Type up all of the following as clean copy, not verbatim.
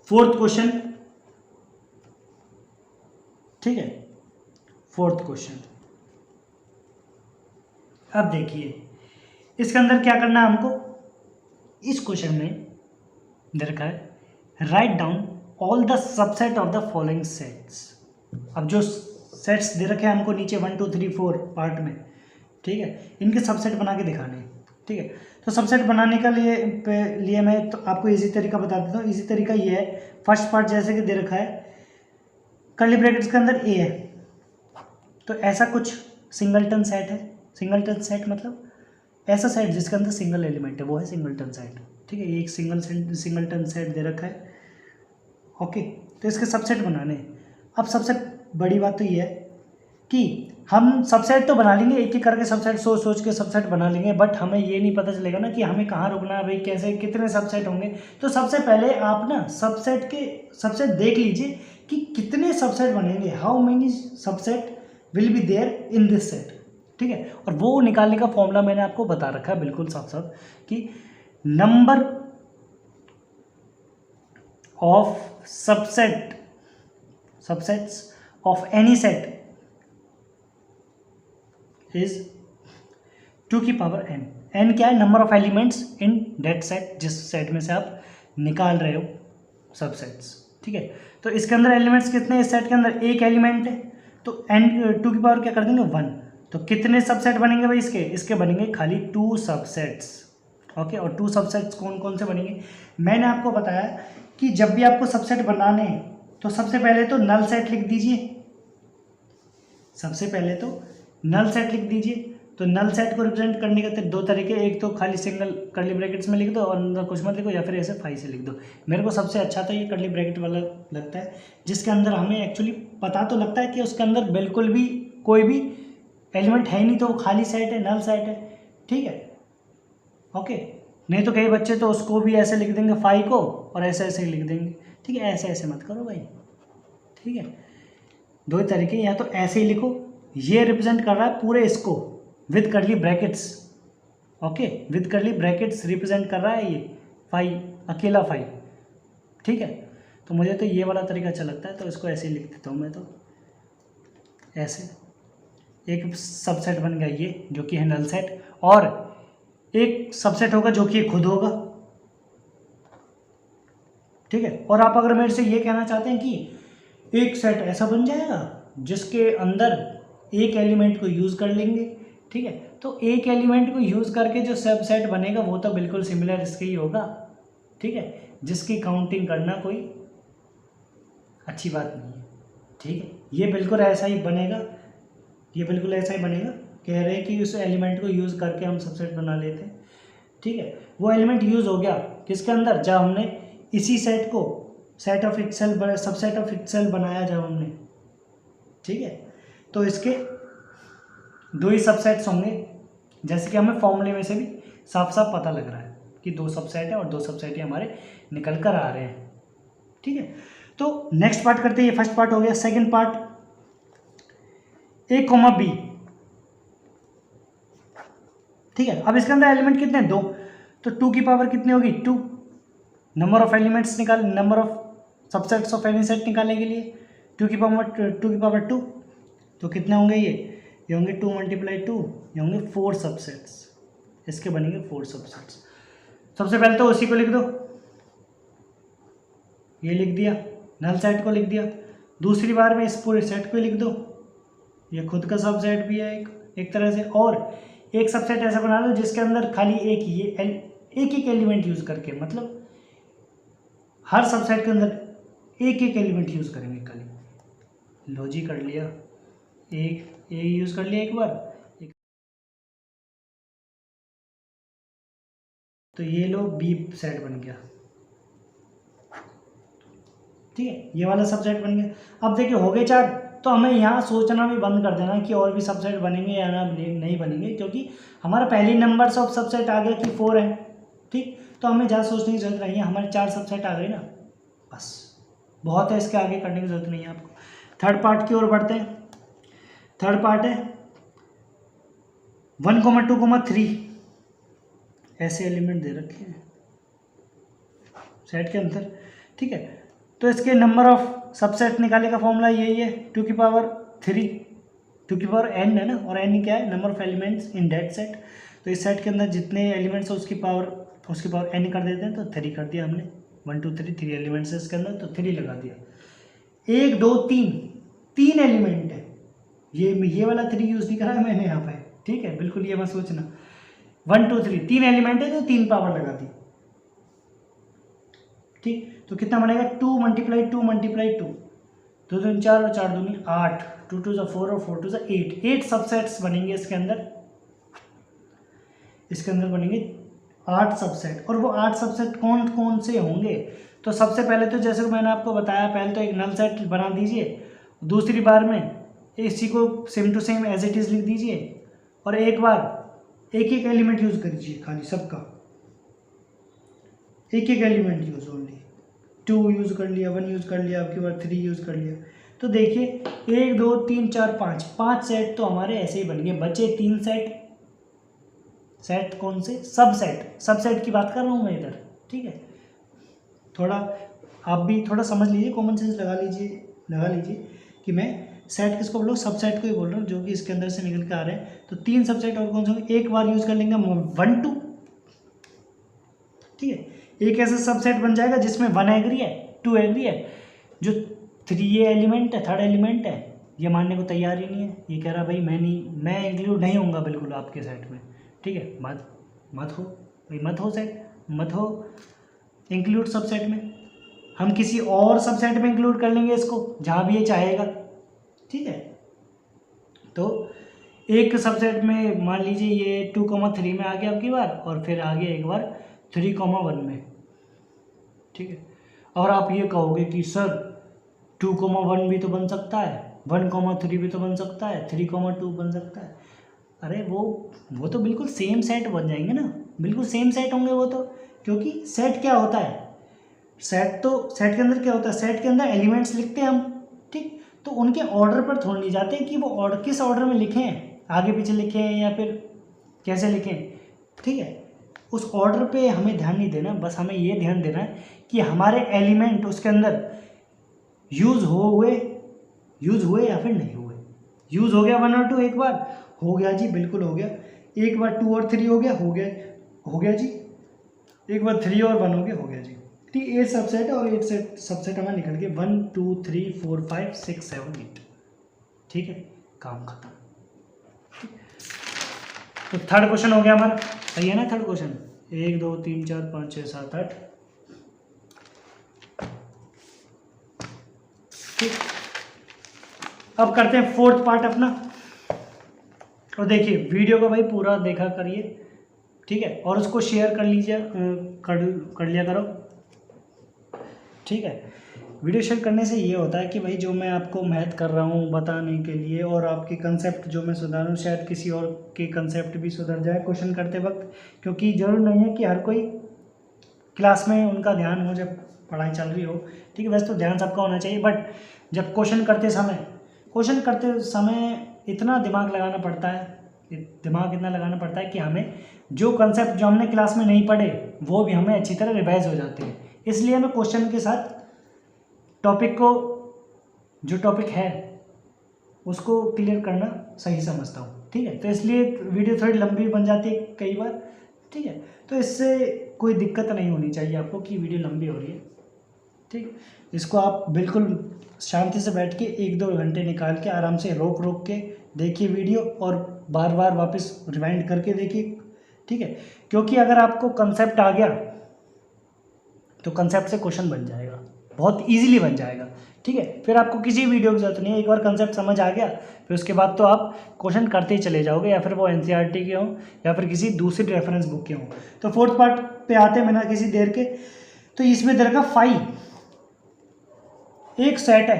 Fourth question, ठीक है, fourth question. अब देखिए इसके अंदर क्या करना है हमको, इस क्वेश्चन में दे रखा है write down all the subset of the following sets. अब जो सेट्स दे रखे हैं हमको नीचे 1 2 3 4 पार्ट में, ठीक है, इनके सबसेट बना के दिखाने हैं, ठीक है। तो सबसेट बनाने का लिए मैं तो आपको इजी तरीका बता देता हूँ। इजी तरीका ये है, फर्स्ट पार्ट जैसे कि दे रखा है कर्ली ब्रैकेट्स के अंदर ए है, तो ऐसा कुछ सिंगलटन सेट है। सिंगलटन सेट मतलब ऐसा सेट जिसके अंदर सिंगल एलिमेंट है, वो है सिंगलटन सेट, ठीक है। एक सिंगलटन सेट दे रखा है, ओके। तो इसके सबसेट बनाने हैं। अब सबसे बड़ी बात तो ये है कि हम सबसेट तो बना लेंगे, एक एक करके सबसेट सोच सोच के सबसेट बना लेंगे, बट हमें ये नहीं पता चलेगा ना कि हमें कहाँ रुकना है, भाई कैसे कितने सबसेट होंगे। तो सबसे पहले आप ना सबसेट देख लीजिए कि कितने सबसेट बनेंगे, how many subset will be there in this set, ठीक है। और वो निकालने का फॉर्मूला मैंने आपको बता रखा है बिल्कुल साफ साफ कि number of subsets of any set is 2 की पावर n। n क्या है, number of elements in that set, जिस सेट में से आप निकाल रहे हो सबसेट्स, ठीक है। तो इसके अंदर एलिमेंट्स कितने, इस सेट के अंदर एक एलिमेंट है, तो n 2 की पावर क्या कर देंगे 1। तो कितने सबसेट बनेंगे भाई इसके बनेंगे खाली 2 सबसेट्स, ओके। और 2 सबसेट्स कौन कौन से बनेंगे, मैंने आपको बताया कि जब भी आपको सबसेट बनाने हैं तो सबसे पहले तो नल सेट लिख दीजिए, सबसे पहले तो नल सेट लिख दीजिए। तो नल सेट को रिप्रेजेंट करने के दो तरीके, एक तो खाली सिंगल कर्ली ब्रैकेट्स में लिख दो और अंदर कुछ मत लिखो, या फिर ऐसे फाई से लिख दो। मेरे को सबसे अच्छा तो ये कर्ली ब्रैकेट वाला लगता है, जिसके अंदर हमें एक्चुअली पता तो लगता है कि उसके अंदर बिल्कुल भी कोई भी एलिमेंट है ही नहीं, तो वो खाली सेट है, नल सेट है, ठीक है, ओके। नहीं तो कई बच्चे तो उसको भी ऐसे लिख देंगे फाई को और ऐसे ऐसे लिख देंगे, ठीक है। ऐसे ऐसे मत करो भाई, ठीक है। दो तरीके, या तो ऐसे ही लिखो, ये रिप्रेजेंट कर रहा है पूरे इसको with curly brackets, okay, with curly brackets represent कर रहा है ये फाई, अकेला फाई, ठीक है। तो मुझे तो ये वाला तरीका अच्छा लगता है, तो इसको ऐसे ही लिख देता हूँ मैं। तो ऐसे एक सबसेट बन गया ये, जो कि है नल सेट, और एक सबसेट होगा जो कि खुद होगा, ठीक है। और आप अगर मेरे से ये कहना चाहते हैं कि एक सेट ऐसा बन जाएगा जिसके अंदर एक एलिमेंट को यूज़ कर लेंगे, ठीक है, तो एक एलिमेंट को यूज़ करके जो सब सेट बनेगा वो तो बिल्कुल सिमिलर इसके ही होगा, ठीक है, जिसकी काउंटिंग करना कोई अच्छी बात नहीं है, ठीक है। ये बिल्कुल ऐसा ही बनेगा, ये बिल्कुल ऐसा ही बनेगा, कह रहे हैं कि उस एलिमेंट को यूज़ करके हम सबसेट बना लेते हैं, ठीक है। वो एलिमेंट यूज़ हो गया किसके अंदर, जब हमने इसी सेट को set of itself subset of itself बनाया जब हमने, ठीक है। तो इसके दो ही सबसेट्स होंगे, जैसे कि हमें फॉर्मूले में से भी साफ साफ पता लग रहा है कि 2 सबसेट है और 2 सबसेट ही हमारे निकल कर आ रहे हैं, ठीक है। तो नेक्स्ट पार्ट करते हैं, ये फर्स्ट पार्ट हो गया। सेकंड पार्ट, a, b, ठीक है। अब इसके अंदर एलिमेंट कितने हैं, 2, तो 2 की पावर कितनी होगी 2। नंबर ऑफ एलिमेंट्स निकाल, number of subsets of any set निकालने के लिए 2 की पावर 2, तो कितने होंगे ये होंगे 2 × 2, ये होंगे 4 सबसेट्स, इसके बनेंगे 4 सबसेट्स। सबसे पहले तो उसी को लिख दो, ये लिख दिया, नल सेट को लिख दिया। दूसरी बार में इस पूरे सेट को लिख दो, ये खुद का सबसेट भी है एक तरह से। और एक सबसेट ऐसा बना लो जिसके अंदर खाली एक एलिमेंट यूज करके, मतलब हर सबसेट के अंदर एक एलिमेंट यूज करेंगे खाली। लॉजी कर लिया, एक यूज कर लिया एक बार, तो ये लो बी सेट बन गया, ठीक है, ये वाला सबसेट बन गया। अब देखिए हो गए 4, तो हमें यहाँ सोचना भी बंद कर देना कि और भी सबसेट बनेंगे या ना नहीं बनेंगे, क्योंकि हमारा पहली नंबर ऑफ सबसेट आ गया कि 4 है, ठीक। तो हमें ज़्यादा सोचने की जरूरत नहीं है, हमारे 4 सबसेट आ गए ना, बस बहुत है, इसके आगे करने की जरूरत नहीं है आपको। थर्ड पार्ट की ओर बढ़ते हैं। थर्ड पार्ट है 1, 2, 3, ऐसे एलिमेंट दे रखे हैं सेट के अंदर, ठीक है। तो इसके नंबर ऑफ सबसेट निकालने का फॉर्मूला यही है 2⁻3, 2⁻n है ना, और n क्या है, number of elements in that set. तो इस सेट के अंदर जितने एलिमेंट्स है उसकी पावर n कर देते हैं, तो 3 कर दिया हमने। 1 2 3 3 एलिमेंट्स है इसके अंदर, तो 3 लगा दिया। 1 2 3 3 एलिमेंट है, ये वाला 3 यूज़ नहीं करा है मैंने यहाँ पे, ठीक है, बिल्कुल ये मत सोचना। 1 2 3 3 एलिमेंट है, तो 3 पावर लगा दी, ठीक। तो कितना बनेगा, 2 × 2 × 2, 2 दूनी 4 और 4 दूनी 8, 2 2 4 और 4 2 8, 8 सबसेट्स बनेंगे इसके अंदर। इसके अंदर बनेंगे 8 सबसेट, और वो 8 सबसेट कौन कौन से होंगे। तो सबसे पहले तो जैसे मैंने आपको बताया, पहले तो एक नल सेट बना दीजिए, दूसरी बार में इसी को same to same as it is लिख दीजिए, और एक बार एक एक एलिमेंट यूज़ करिए, खाली सबका एक एक एलिमेंट यूज़, ओनली 2 यूज़ कर लिया, 1 यूज़ कर लिया, आपके बाद 3 यूज़ कर लिया। तो देखिए 1 2 3 4 5 सेट तो हमारे ऐसे ही बन गए, बचे 3 सेट। सेट कौन से, सबसेट की बात कर रहा हूँ मैं इधर, ठीक है। थोड़ा आप भी थोड़ा समझ लीजिए, कॉमन सेंस लगा लीजिए कि मैं सेट किसको बोल रहा हूँ, सबसेट को ही बोल रहा हूँ, जो कि इसके अंदर से निकल के आ रहे हैं। तो 3 सबसेट और कौन से होंगे, एक बार यूज़ कर लेंगे 1 2, ठीक है। एक ऐसा सबसेट बन जाएगा जिसमें 1 एग्री है, 2 एग्री है, जो 3 ये एलिमेंट है, थर्ड एलिमेंट है, ये मानने को तैयार ही नहीं है, ये कह रहा भाई मैं इंक्लूड नहीं होऊंगा बिल्कुल आपके सेट में, ठीक है। मत हो सेट, मत हो इंक्लूड सबसेट में, हम किसी और सबसेट में इंक्लूड कर लेंगे इसको, जहाँ भी ये चाहेगा, ठीक है। तो एक सबसेट में मान लीजिए ये 2,3 में आ गया आपकी बार, और फिर आ गया एक बार 3,1 में, ठीक है। और आप ये कहोगे कि सर 2,1 भी तो बन सकता है, 1,3 भी तो बन सकता है, 3,2 बन सकता है। अरे वो तो बिल्कुल सेम सेट बन जाएंगे ना, बिल्कुल सेम सेट होंगे वो तो, क्योंकि सेट क्या होता है, सेट के अंदर क्या होता है, सेट के अंदर एलिमेंट्स लिखते हैं हम, ठीक। तो उनके ऑर्डर पर थोड़ा नहीं जाते कि वो ऑर्डर किस ऑर्डर में लिखे हैं, आगे पीछे लिखे हैं या फिर कैसे लिखें, ठीक है। उस ऑर्डर पे हमें ध्यान नहीं देना, बस हमें ये ध्यान देना है कि हमारे एलिमेंट उसके अंदर यूज़ हुए या फिर नहीं हुए। यूज़ हो गया 1 और 2 एक बार, हो गया जी, बिल्कुल हो गया। एक बार 2 और 3 हो गया जी। एक बार 3 और 1 हो गया जी, ठीक। 8 सबसेट है, और 8 सबसेट हमें निकल के 1 2 3 4 5 6 7 8, ठीक है, काम खत्म। तो थर्ड क्वेश्चन हो गया हमारा, सही है ना। थर्ड क्वेश्चन 1 2 3 4 5 6 7 8, ठीक। अब करते हैं फोर्थ पार्ट अपना, और देखिए वीडियो को भाई पूरा देखा करिए, ठीक है, और उसको शेयर कर लीजिए, कर लिया करो, ठीक है। वीडियो शेयर करने से ये होता है कि भाई जो मैं आपको मैथ कर रहा हूँ बताने के लिए, और आपके कंसेप्ट जो मैं सुधारूँ, शायद किसी और के कंसेप्ट भी सुधर जाए क्वेश्चन करते वक्त, क्योंकि ज़रूर नहीं है कि हर कोई क्लास में उनका ध्यान हो जब पढ़ाई चल रही हो, ठीक है। वैसे तो ध्यान सबका होना चाहिए, बट जब क्वेश्चन करते समय इतना दिमाग लगाना पड़ता है कि हमें जो कंसेप्ट जो हमने क्लास में नहीं पढ़े वो भी हमें अच्छी तरह रिवाइज हो जाते हैं। इसलिए मैं क्वेश्चन के साथ जो टॉपिक है उसको क्लियर करना सही समझता हूँ, ठीक है। तो इसलिए वीडियो थोड़ी लंबी बन जाती है कई बार, ठीक है। तो इससे कोई दिक्कत नहीं होनी चाहिए आपको कि वीडियो लंबी हो रही है, ठीक। इसको आप बिल्कुल शांति से बैठ के 1-2 घंटे निकाल के आराम से रोक के देखिए वीडियो, और बार बार वापस रिवाइंड करके देखिए, ठीक है। क्योंकि अगर आपको कंसेप्ट आ गया तो कंसेप्ट से क्वेश्चन बन जाएगा, बहुत इजीली बन जाएगा, ठीक है। फिर आपको किसी वीडियो की जरूरत नहीं है, एक बार कंसेप्ट समझ आ गया फिर उसके बाद तो आप क्वेश्चन करते ही चले जाओगे, या फिर वो एनसीईआरटी के हों या फिर किसी दूसरी रेफरेंस बुक के हों। तो फोर्थ पार्ट पे आते हैं बिना किसी देर के। तो इसमें दर का फाई एक सेट है,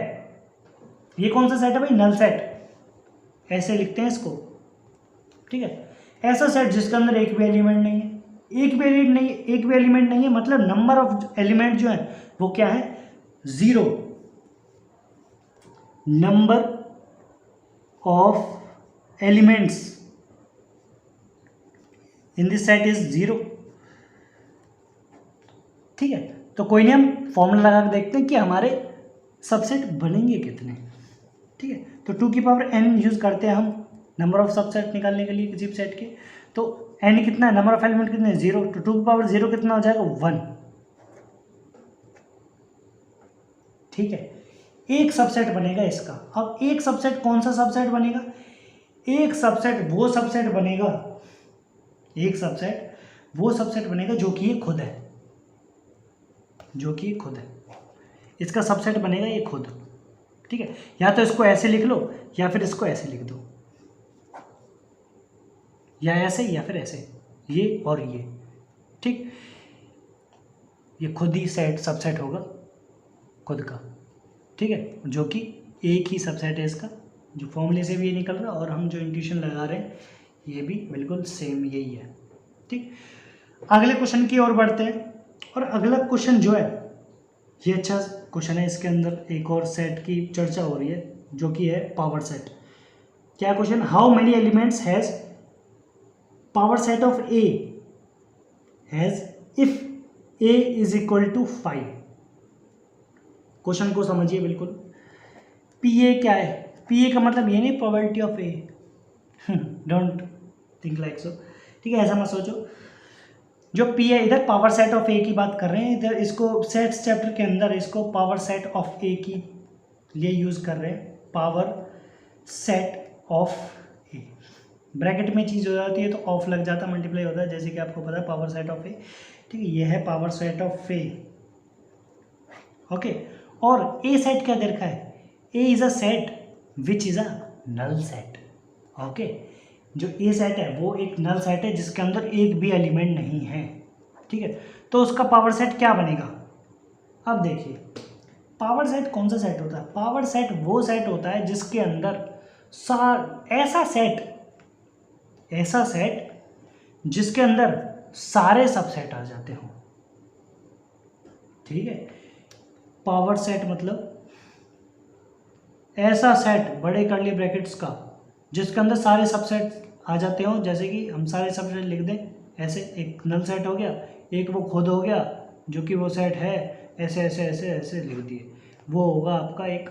ये कौन सा सेट है भाई, नल सेट, ऐसे लिखते हैं इसको, ठीक है। ऐसा सेट जिसके अंदर एक भी एलिमेंट नहीं है, एक भी एलिमेंट नहीं है, मतलब नंबर ऑफ एलिमेंट जो है वो क्या है, 0। Number of elements in this set is 0, ठीक है। तो कोई नहीं, हम फॉर्मूला लगा के देखते हैं कि हमारे सबसेट बनेंगे कितने। ठीक है, तो 2 की पावर n यूज़ करते हैं हम नंबर ऑफ सबसेट निकालने के लिए किसी भी सेट के। तो n कितना है, नंबर ऑफ एलिमेंट कितने, 0, तो 2 की पावर 0 कितना हो जाएगा, 1। ठीक है, एक सबसेट बनेगा इसका। अब एक सबसेट कौन सा सबसेट बनेगा, एक सबसेट वो सबसेट बनेगा, एक सबसेट वो सबसेट बनेगा जो कि ये खुद है, जो कि ये खुद है, इसका सबसेट बनेगा ये खुद। ठीक है, या तो इसको ऐसे लिख लो या फिर इसको ऐसे लिख दो, या ऐसे या फिर ऐसे, ये और ये। ठीक, ये खुद ही सेट सबसेट होगा खुद का। ठीक है, जो कि एक ही सबसेट है इसका, जो फॉर्मूले से भी ये निकल रहा है और हम जो इंट्यूशन लगा रहे हैं ये भी बिल्कुल सेम यही है। ठीक, अगले क्वेश्चन की ओर बढ़ते हैं। और अगला क्वेश्चन जो है ये अच्छा क्वेश्चन है, इसके अंदर एक और सेट की चर्चा हो रही है जो कि है पावर सेट। क्या question, how many elements has power set of A has if A is equal to 5। Question को समझिए बिल्कुल। पी ए क्या है, पी ए का मतलब ये नहीं probability of A, don't think like so. ठीक है, ऐसा मत सोचो। जो पी है इधर पावर सेट ऑफ ए की बात कर रहे हैं, इधर इसको सेट्स चैप्टर के अंदर इसको पावर सेट ऑफ ए की लिए यूज़ कर रहे हैं, power set of A. Bracket में चीज़ हो जाती है तो ऑफ लग जाता है, मल्टीप्लाई होता है, जैसे कि आपको पता है पावर सेट ऑफ ए। ठीक है, ये है power set of A. Okay, और ए सेट क्या देखा है, A is a set which is a null set. Okay, जो ए सेट है वो एक नल सेट है जिसके अंदर एक भी एलिमेंट नहीं है। ठीक है, तो उसका पावर सेट क्या बनेगा। अब देखिए, पावर सेट कौन सा सेट होता है, पावर सेट वो सेट होता है जिसके अंदर ऐसा सेट जिसके अंदर सारे सबसेट आ जाते हो। ठीक है, पावर सेट मतलब ऐसा सेट, बड़े कर्ली ब्रैकेट्स का, जिसके अंदर सारे सबसेट आ जाते हो। जैसे कि हम सारे सबसेट लिख दें ऐसे, एक नल सेट हो गया, एक वो खुद हो गया जो कि वो सेट है, ऐसे ऐसे ऐसे ऐसे लिख दिए, वो होगा आपका एक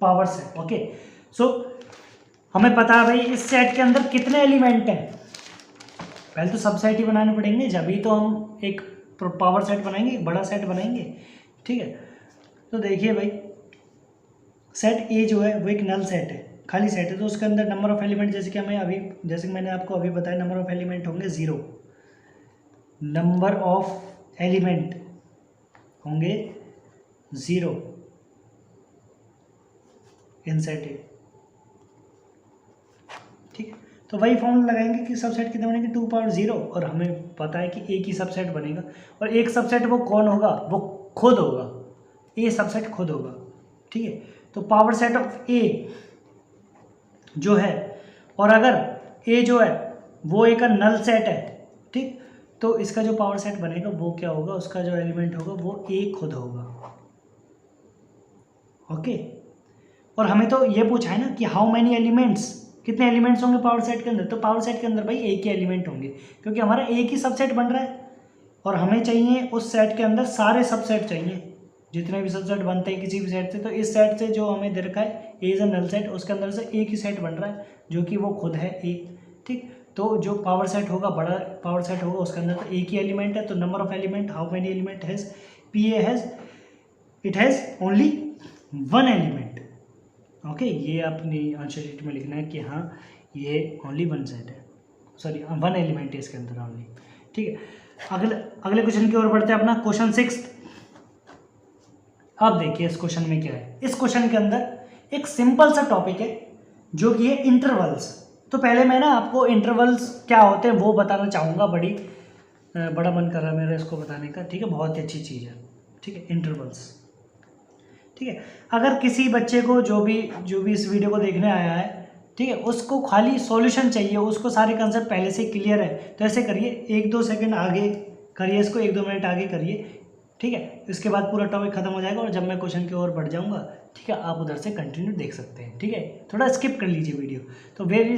पावर सेट। ओके, सो हमें पता है भाई इस सेट के अंदर कितने एलिमेंट हैं। पहले तो सबसेट ही बनाने पड़ेंगे, जब तो हम एक पावर सेट बनाएंगे, एक बड़ा सेट बनाएंगे। ठीक है, तो देखिए भाई, सेट ए जो है वो एक नल सेट है, खाली सेट है, तो उसके अंदर नंबर ऑफ एलिमेंट, जैसे कि मैंने आपको अभी बताया, नंबर ऑफ एलिमेंट होंगे 0, नंबर ऑफ एलिमेंट होंगे 0 इन सेट ए। ठीक है, तो वही फॉर्मूला लगाएंगे कि सबसेट कितने बनेंगे, 2 पावर 0, और हमें पता है कि एक ही सबसेट बनेगा, और एक सबसेट वो कौन होगा, वो खुद होगा, ए सबसेट खुद होगा। ठीक है, तो पावर सेट ऑफ ए जो है, और अगर ए जो है वो एक नल सेट है, ठीक, तो इसका जो पावर सेट बनेगा वो क्या होगा, उसका जो एलिमेंट होगा वो ए खुद होगा। ओके, और हमें तो ये पूछा है ना कि हाउ मैनी एलिमेंट्स, कितने एलिमेंट्स होंगे पावर सेट के अंदर, तो पावर सेट के अंदर भाई एक ही एलिमेंट होंगे, क्योंकि हमारा एक ही सबसेट बन रहा है, और हमें चाहिए उस सेट के अंदर सारे सबसेट चाहिए, जितने भी सबसेट बनते हैं किसी भी सेट से। तो इस सेट से जो हमें दे रखा है A is a null set, उसके अंदर से एक ही सेट बन रहा है जो कि वो खुद है ए। ठीक, तो जो पावर सेट होगा, बड़ा पावर सेट होगा, उसके अंदर तो एक ही एलिमेंट है, तो number of element, how many element has P A has, it has only 1 element. Okay, ये अपनी आंसर शीट में लिखना है कि हाँ ये ओनली 1 सेट है, सॉरी 1 एलिमेंट है इसके अंदर ओनली। ठीक है, अगले क्वेश्चन की ओर बढ़ते हैं, अपना क्वेश्चन 6। अब देखिए इस क्वेश्चन में क्या है, इस क्वेश्चन के अंदर एक सिंपल सा टॉपिक है जो कि है इंटरवल्स। तो पहले मैं ना आपको इंटरवल्स क्या होते हैं वो बताना चाहूँगा, बड़ा मन कर रहा है मेरा इसको बताने का। ठीक है, बहुत ही अच्छी चीज़ है। ठीक है, इंटरवल्स। ठीक है, अगर किसी बच्चे को जो भी इस वीडियो को देखने आया है, ठीक है, उसको खाली सॉल्यूशन चाहिए, उसको सारे कंसेप्ट पहले से क्लियर है, तो ऐसे करिए 1-2 सेकंड आगे करिए इसको, 1-2 मिनट आगे करिए। ठीक है, इसके बाद पूरा टॉपिक खत्म हो जाएगा, और जब मैं क्वेश्चन की ओर बढ़ जाऊंगा, ठीक है, आप उधर से कंटिन्यू देख सकते हैं। ठीक है, थोड़ा स्किप कर लीजिए वीडियो। तो मेरे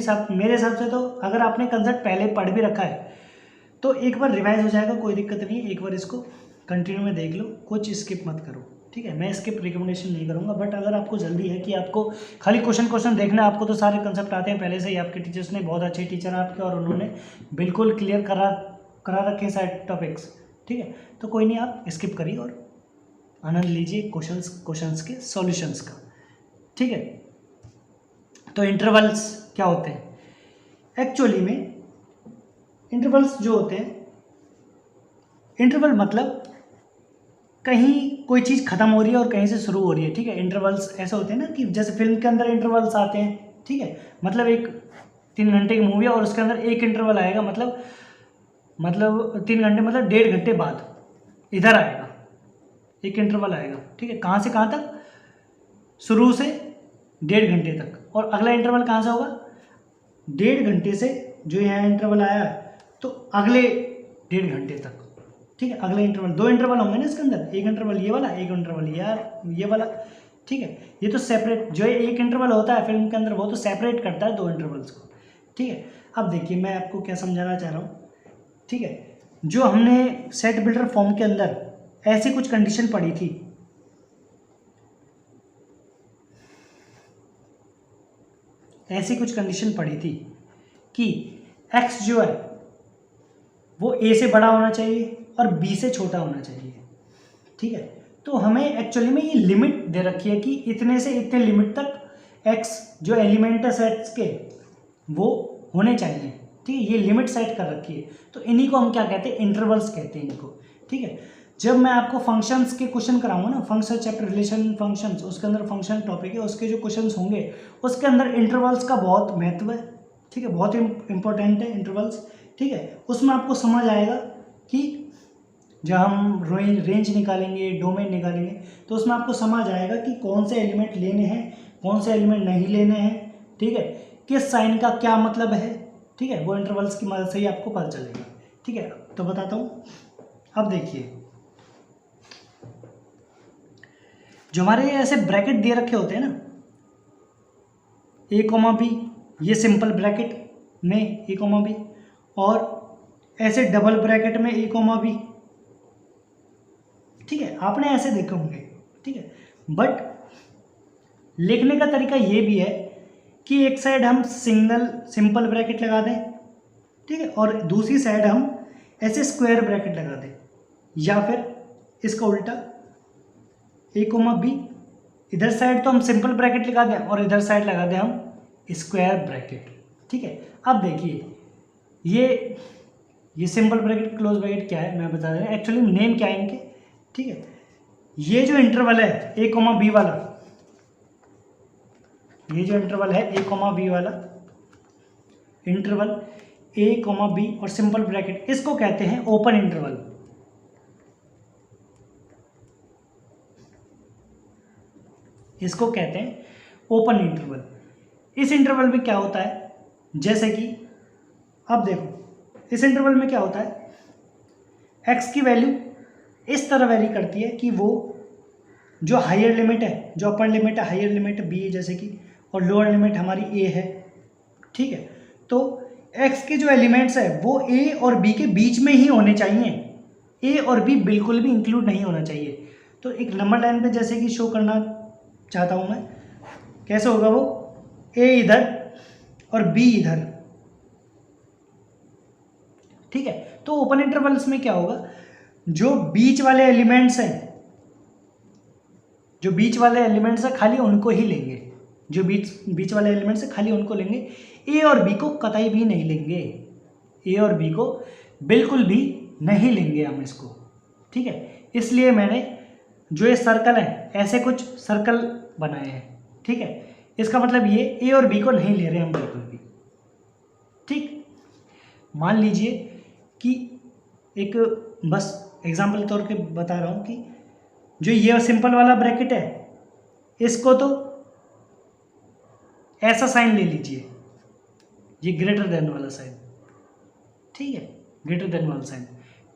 हिसाब से तो अगर आपने कंसेप्ट पहले पढ़ भी रखा है तो एक बार रिवाइज हो जाएगा, कोई दिक्कत नहीं है, एक बार इसको कंटिन्यू में देख लो, कुछ स्किप मत करो, ठीक है। मैं स्किप रिकमेंडेशन नहीं करूँगा, बट अगर आपको जल्दी है कि आपको खाली क्वेश्चन देखना है, आपको तो सारे कंसेप्ट आते हैं पहले से ही, आपके टीचर्स ने बहुत अच्छे टीचर हैं आपके, और उन्होंने बिल्कुल क्लियर करा रखे हैं सारे टॉपिक्स, ठीक है। तो कोई नहीं, आप स्किप करिए और आनंद लीजिए क्वेश्चंस के सॉल्यूशंस का, ठीक है। तो इंटरवल्स क्या होते हैं? एक्चुअली में इंटरवल्स जो होते हैं, इंटरवल मतलब कहीं कोई चीज़ खत्म हो रही है और कहीं से शुरू हो रही है, ठीक है। इंटरवल्स ऐसे होते हैं ना कि जैसे फिल्म के अंदर इंटरवल्स आते हैं, ठीक है। मतलब एक 3 घंटे की मूवी है और उसके अंदर एक इंटरवल आएगा, मतलब 3 घंटे मतलब 1.5 घंटे बाद इधर आएगा एक इंटरवल आएगा, ठीक है। कहाँ से कहाँ तक? शुरू से 1.5 घंटे तक। और अगला इंटरवल कहाँ से होगा? 1.5 घंटे से जो यहाँ इंटरवल आया तो अगले 1.5 घंटे तक, ठीक है। अगला इंटरवल, 2 इंटरवल होंगे ना इसके अंदर, एक इंटरवल ये वाला, एक इंटरवल ये वाला, ठीक है। ये तो सेपरेट, जो एक इंटरवल होता है फिल्म के अंदर वो तो सेपरेट करता है 2 इंटरवल्स को, ठीक है। अब देखिए मैं आपको क्या समझाना चाह रहा हूँ, ठीक है। जो हमने सेट बिल्डर फॉर्म के अंदर ऐसी कुछ कंडीशन पढ़ी थी, ऐसी कुछ कंडीशन पढ़ी थी कि x जो है वो a से बड़ा होना चाहिए और b से छोटा होना चाहिए, ठीक है। तो हमें एक्चुअली में ये लिमिट दे रखी है कि इतने से इतने लिमिट तक x जो एलिमेंट है सेट्स के वो होने चाहिए, ठीक है। ये लिमिट सेट कर रखी है, तो इन्हीं को हम क्या कहते हैं? इंटरवल्स कहते हैं इनको, ठीक है। जब मैं आपको फंक्शंस के क्वेश्चन कराऊंगा ना, फंक्शन चैप्टर रिलेशन फंक्शंस, उसके अंदर फंक्शन टॉपिक है, उसके जो क्वेश्चंस होंगे उसके अंदर इंटरवल्स का बहुत महत्व है, ठीक है। बहुत इंपॉर्टेंट है इंटरवल्स, ठीक है। उसमें आपको समझ आएगा कि जब हम रेंज निकालेंगे, डोमेन निकालेंगे, तो उसमें आपको समझ आएगा कि कौन से एलिमेंट लेने हैं, कौन से एलिमेंट नहीं लेने हैं, ठीक है। किस साइन का क्या मतलब है, ठीक है। वो इंटरवल्स की मदद से ही आपको पता चलेगा, ठीक है। तो बताता हूँ। अब देखिए, जो हमारे ऐसे ब्रैकेट दिए रखे होते हैं ना, a, b, ये सिंपल ब्रैकेट में a, b, और ऐसे डबल ब्रैकेट में a, b, ठीक है। आपने ऐसे देखे होंगे, ठीक है। बट लिखने का तरीका ये भी है कि एक साइड हम सिंपल ब्रैकेट लगा दें, ठीक है, और दूसरी साइड हम ऐसे स्क्वायर ब्रैकेट लगा दें, या फिर इसका उल्टा a, b, इधर साइड तो हम सिंपल ब्रैकेट लगा दें और इधर साइड लगा दें हम स्क्वायर ब्रैकेट, ठीक है। अब देखिए ये सिंपल ब्रैकेट क्लोज ब्रैकेट क्या है मैं बता रहा हूँ, एक्चुअली नेम क्या है इनके, ठीक है। ये जो इंटरवल है a, b वाला, ये जो इंटरवल है a, b वाला इंटरवल a, b और सिंपल ब्रैकेट, इसको कहते हैं ओपन इंटरवल। इसको कहते हैं ओपन इंटरवल। इस इंटरवल में क्या होता है, जैसे कि अब देखो, इस इंटरवल में क्या होता है, x की वैल्यू इस तरह वैरी करती है कि वो जो हायर लिमिट है, जो अपर लिमिट है, हायर लिमिट b है जैसे कि, और लोअर लिमिट हमारी a है, ठीक है। तो x के जो एलिमेंट्स है वो a और b के बीच में ही होने चाहिए, a और b बिल्कुल भी इंक्लूड नहीं होना चाहिए। तो एक नंबर लाइन पे जैसे कि शो करना चाहता हूँ मैं, कैसे होगा वो, a इधर और b इधर, ठीक है। तो ओपन इंटरवल्स में क्या होगा, जो बीच वाले एलिमेंट्स हैं, जो बीच वाले एलिमेंट्स है खाली उनको ही लेंगे, जो बीच वाले एलिमेंट्स है खाली उनको लेंगे, ए और बी को कतई भी नहीं लेंगे, ए और बी को बिल्कुल भी नहीं लेंगे हम इसको, ठीक है। इसलिए मैंने जो ये सर्कल है ऐसे कुछ सर्कल बनाए हैं, ठीक है। इसका मतलब ये ए और बी को नहीं ले रहे हम बिल्कुल भी, ठीक। मान लीजिए कि एक बस एग्जाम्पल के तौर पे बता रहा हूँ कि जो ये सिंपल वाला ब्रैकेट है इसको तो ऐसा साइन ले लीजिए, ये ग्रेटर देन वाला साइन, ठीक है, ग्रेटर देन वाला साइन,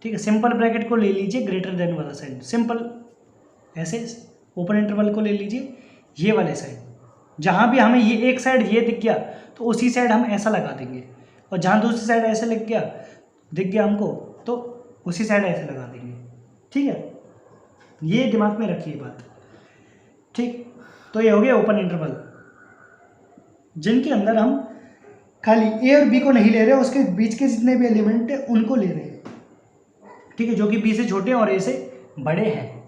ठीक है। सिंपल ब्रैकेट को ले लीजिए ग्रेटर देन वाला साइन, सिंपल ऐसे ओपन इंटरवल को ले लीजिए ये वाले साइन, जहाँ भी हमें ये एक साइड ये दिख गया तो उसी साइड हम ऐसा लगा देंगे, और जहाँ दूसरी साइड ऐसे दिख गया हमको तो उसी साइड ऐसे लगा देंगे, ठीक है, ये दिमाग में रखिए बात। ठीक, तो ये हो गया ओपन इंटरवल, जिनके अंदर हम खाली ए और बी को नहीं ले रहे, उसके बीच के जितने भी एलिमेंट है उनको ले रहे हैं। ठीक है, जो कि बी से छोटे और ए से बड़े हैं।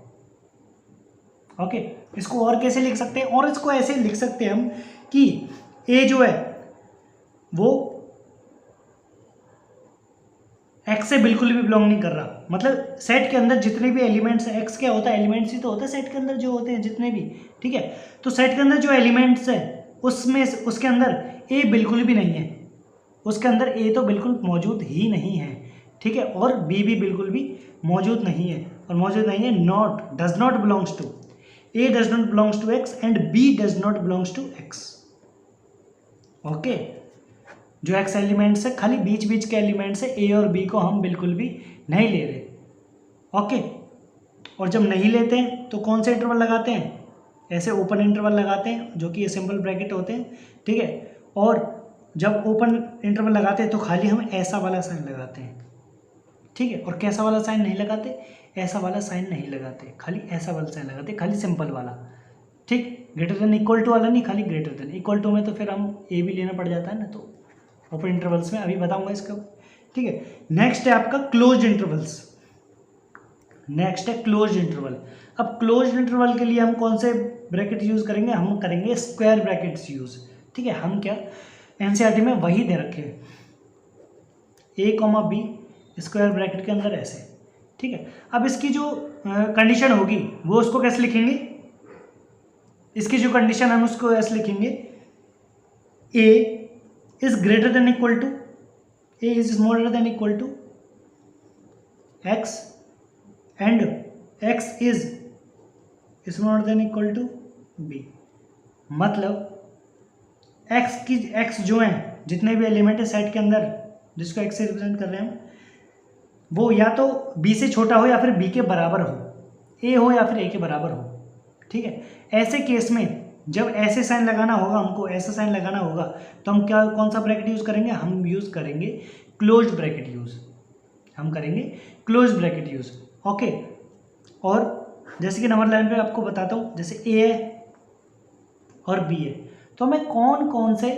ओके, इसको और कैसे लिख सकते हैं, और इसको ऐसे लिख सकते हैं हम कि ए जो है वो एक्स से बिल्कुल भी बिलोंग नहीं कर रहा। मतलब सेट के अंदर जितने भी एलिमेंट्स हैं, एक्स क्या होता है, एलिमेंट्स ही तो होता है सेट के अंदर जो होते हैं जितने भी। ठीक है, तो सेट के अंदर जो एलिमेंट्स है उसमें उसके अंदर ए बिल्कुल भी नहीं है, उसके अंदर ए तो बिल्कुल मौजूद ही नहीं है। ठीक है, और बी भी बिल्कुल भी मौजूद नहीं है, और मौजूद नहीं है not does not belongs to A does not belongs to X and B does not belongs to X. Okay, जो एक्स एलिमेंट्स है खाली बीच बीच के एलिमेंट्स है, ए और बी को हम बिल्कुल भी नहीं ले रहे। ओके, और जब नहीं लेते हैं तो कौन से इंटरवल लगाते हैं, ऐसे ओपन इंटरवल लगाते हैं जो कि ये सिंपल ब्रैकेट होते हैं। ठीक है, और जब ओपन इंटरवल लगाते हैं तो खाली हम ऐसा वाला साइन लगाते हैं। ठीक है, और कैसा वाला साइन नहीं लगाते, ऐसा वाला साइन नहीं लगाते, खाली ऐसा वाला साइन लगाते, खाली सिंपल वाला। ठीक, ग्रेटर देन इक्वल टू वाला नहीं, खाली ग्रेटर देन। इक्वल टू में तो फिर हम ए भी लेना पड़ जाता है ना, तो ओपन इंटरवल्स में अभी बताऊंगा इसका। ठीक है, नेक्स्ट है आपका क्लोज इंटरवल्स। नेक्स्ट है क्लोज इंटरवल। अब क्लोज इंटरवल के लिए हम कौन से ब्रैकेट यूज करेंगे, हम करेंगे स्क्वायर ब्रैकेट्स यूज। ठीक है, हम क्या एनसीईआरटी में वही दे रखे हैं, ए कॉमा बी स्क्वायर ब्रैकेट के अंदर ऐसे। ठीक है, अब इसकी जो कंडीशन होगी वो उसको कैसे लिखेंगे, इसकी जो कंडीशन हम उसको ऐसे लिखेंगे, A is greater than equal to, A is smaller than equal to X and X is smaller than equal to B. मतलब एक्स जो है जितने भी एलिमेंट है सेट के अंदर जिसको एक्स से रिप्रेजेंट कर रहे हैं हम, वो या तो बी से छोटा हो या फिर बी के बराबर हो, ए हो या फिर ए के बराबर हो। ठीक है, ऐसे केस में जब ऐसे साइन लगाना होगा, हमको ऐसा साइन लगाना होगा, तो हम क्या कौन सा ब्रैकेट यूज करेंगे, हम यूज करेंगे क्लोज्ड ब्रैकेट यूज, हम करेंगे क्लोज्ड ब्रैकेट यूज। ओके, और जैसे कि नंबर लाइन पे आपको बताता हूँ, जैसे ए है और बी है, तो हमें कौन कौन से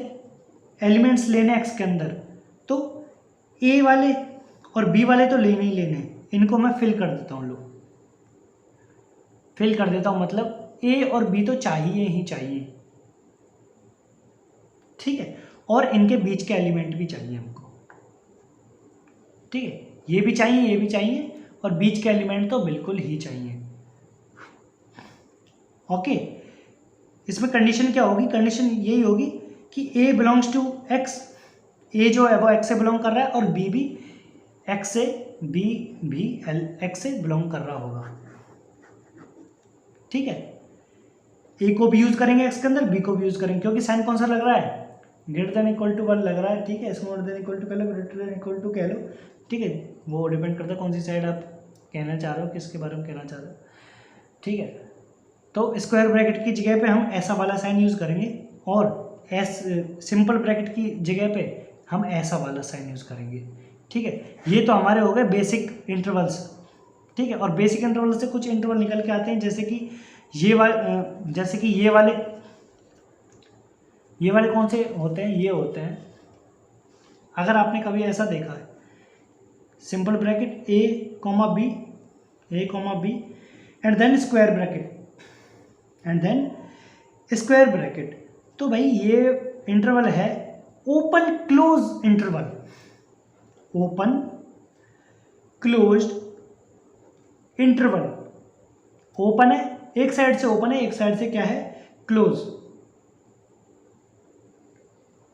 एलिमेंट्स लेने एक्स के अंदर, तो ए वाले और बी वाले तो लेने ही लेने, इनको मैं फिल कर देता हूँ। लो, फिल कर देता हूँ, मतलब ए और बी तो चाहिए ही चाहिए। ठीक है, और इनके बीच के एलिमेंट भी चाहिए हमको। ठीक है, ये भी चाहिए, ये भी चाहिए, और बीच के एलिमेंट तो बिल्कुल ही चाहिए। ओके, इसमें कंडीशन क्या होगी, कंडीशन यही होगी कि ए बिलोंग्स टू एक्स, ए जो है वो एक्स से बिलोंग कर रहा है, और बी भी एक्स से, बी भी एक्स से बिलोंग कर रहा होगा। ठीक है, ए को भी यूज करेंगे एक्स के अंदर, बी को भी यूज करेंगे, क्योंकि साइन कौन सा लग रहा है, ग्रेटर देन इक्वल टू 1 लग रहा है। ठीक है, स्मॉलर देन इक्वल टू कह लो, ग्रेटर देन इक्वल टू कह लो। ठीक है, वो डिपेंड करता है कौन सी साइड आप कहना चाह रहे हो, किसके बारे में कहना चाह रहे हो। ठीक है, तो स्क्वायर ब्रैकेट की जगह पे हम ऐसा वाला साइन यूज करेंगे, और सिंपल ब्रैकेट की जगह पे हम ऐसा वाला साइन यूज करेंगे। ठीक है, ये तो हमारे हो गए बेसिक इंटरवल्स। ठीक है, और बेसिक इंटरवल से कुछ इंटरवल निकल के आते हैं, जैसे कि ये वाले कौन से होते हैं, ये होते हैं, अगर आपने कभी ऐसा देखा है, simple bracket A comma B and then square bracket, तो भाई ये इंटरवल है open close interval, open closed interval. Open है, एक साइड से ओपन है, एक साइड से क्या है, क्लोज।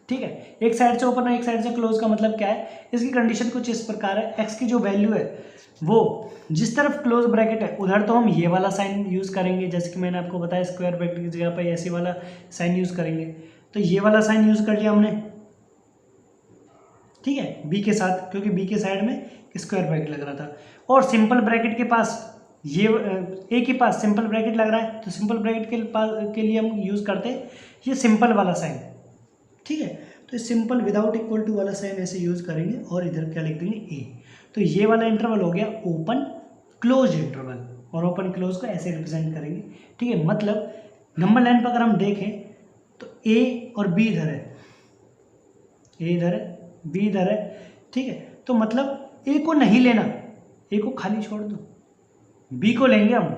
ठीक है, एक साइड से ओपन है, एक साइड से क्लोज का मतलब क्या है, इसकी कंडीशन कुछ इस प्रकार है, एक्स की जो वैल्यू है वो जिस तरफ क्लोज ब्रैकेट है उधर तो हम ये वाला साइन यूज करेंगे, जैसे कि मैंने आपको बताया स्क्वायर ब्रैकेट की जगह पर ऐसे वाला साइन यूज करेंगे, तो ये वाला साइन यूज कर लिया हमने। ठीक है, बी के साथ, क्योंकि बी के साइड में स्क्वायर ब्रैकेट लग रहा था, और सिंपल ब्रैकेट के पास ये ए के पास सिंपल ब्रैकेट लग रहा है, तो सिंपल ब्रैकेट के लिए हम यूज करते हैं ये सिंपल वाला साइन। ठीक है, तो सिंपल विदाउट इक्वल टू वाला साइन ऐसे यूज करेंगे, और इधर क्या लिख देंगे, ए। तो ये वाला इंटरवल हो गया ओपन क्लोज इंटरवल, और ओपन क्लोज को ऐसे रिप्रेजेंट करेंगे, ठीक है। मतलब नंबर लाइन पर अगर हम देखें तो ए और बी इधर है, ए इधर है, बी इधर है, ठीक है। तो मतलब ए को नहीं लेना, ए को खाली छोड़ दो, बी को लेंगे हम।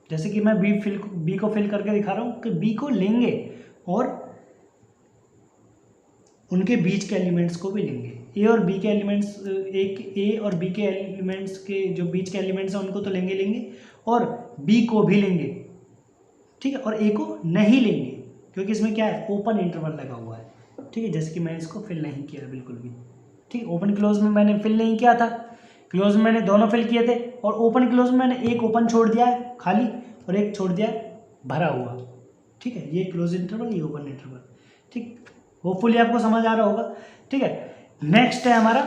जैसे कि मैं बी को फिल करके दिखा रहा हूँ कि बी को लेंगे और उनके बीच के एलिमेंट्स को भी लेंगे। ए और बी के एलिमेंट्स, ए और बी के एलिमेंट्स के जो बीच के एलिमेंट्स हैं उनको तो लेंगे और बी को भी लेंगे, ठीक है। और ए को नहीं लेंगे क्योंकि इसमें क्या है, ओपन इंटरवल लगा हुआ है, ठीक है। जैसे कि मैंने इसको फिल नहीं किया बिल्कुल भी, ठीक है। ओपन क्लोज में मैंने फिल नहीं किया था, क्लोज में मैंने दोनों फिल किए थे, और ओपन क्लोज में मैंने एक ओपन छोड़ दिया है खाली और एक छोड़ दिया है भरा हुआ, ठीक है। ये क्लोज इंटरवल, ये ओपन इंटरवल, ठीक। होपफुली आपको समझ आ रहा होगा, ठीक है। नेक्स्ट है हमारा